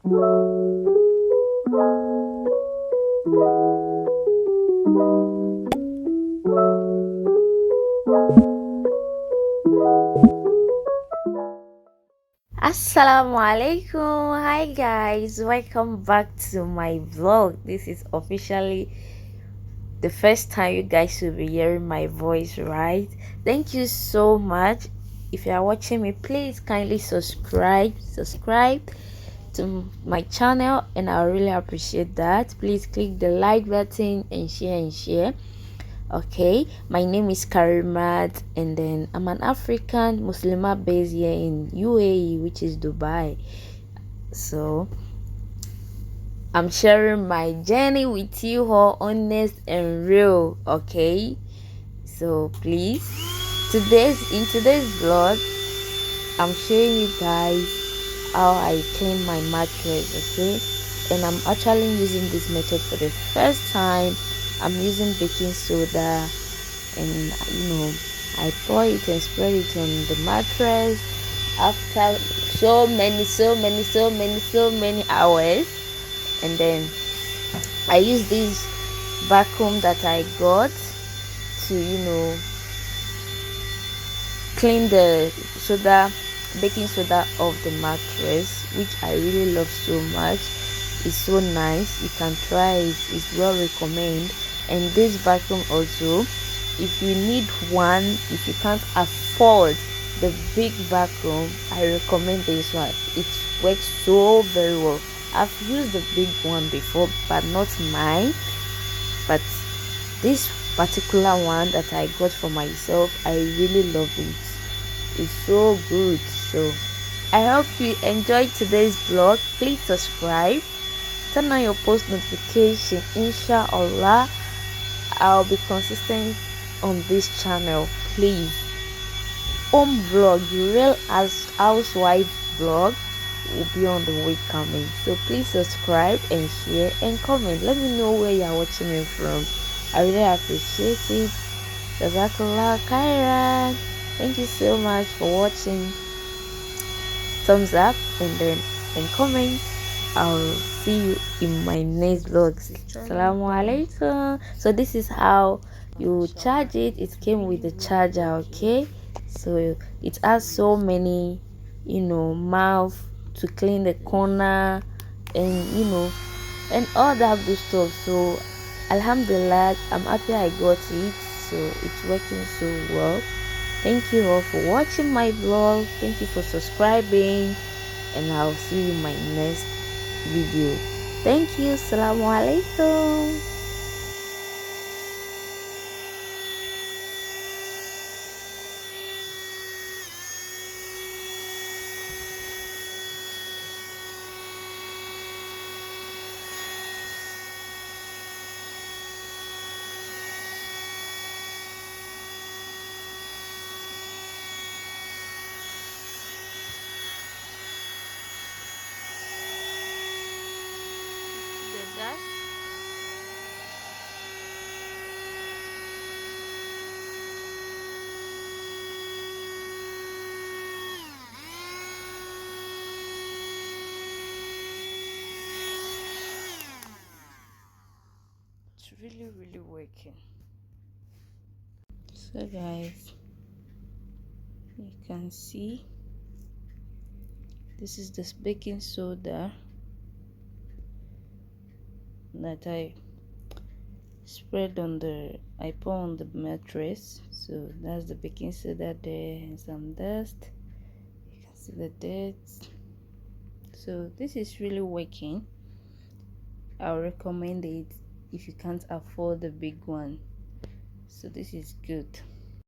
Assalamu alaikum. Hi guys, welcome back to my vlog. This is officially the first time you guys will be hearing my voice, right? Thank you so much. If you are watching me, please kindly subscribe to my channel, and I really appreciate that. Please click the like button and share. Okay, my name is Kareemah, and then I'm an African Muslimah based here in UAE, which is Dubai. So I'm sharing my journey with you, all honest and real. Okay, so please, today's vlog, I'm showing you guys how I clean my mattress. Okay, and I'm actually using this method for the first time. I'm using baking soda, and I pour it and spread it on the mattress after so many hours. And then I use this vacuum that I got to clean the baking soda of the mattress, which I really love so much. It's so nice. You can try it. It's well recommended. And this vacuum also, if you need one, if you can't afford the big vacuum, I recommend this one. It works so very well. I've used the big one before, but not mine. But this particular one that I got for myself, I really love it. It's so good. So I hope you enjoyed today's vlog. Please subscribe, turn on your post notification. Inshallah, I'll be consistent on this channel. Please, home vlog, the real as housewife vlog will be on the way coming. So please subscribe and share and comment. Let me know where you're watching me from. I really appreciate it. Jazakallah khairan. Thank you so much for watching. Thumbs up and comment. I'll see you in my next vlogs. Assalamu alaikum. So this is how you charge it. It came with the charger. Okay, so it has so many mouth to clean the corner, and and all that good stuff. So alhamdulillah, I'm happy I got it. So it's working so well. Thank you all for watching my vlog. Thank you for subscribing, and I'll see you in my next video. Thank you. Assalamu alaikum. The gas. It's really working. So guys, you can see this is this baking soda that I pour on the mattress. So that's the baking soda there, and some dust. You can see the dirt. So this is really working. I'll recommend it if you can't afford the big one. So this is good.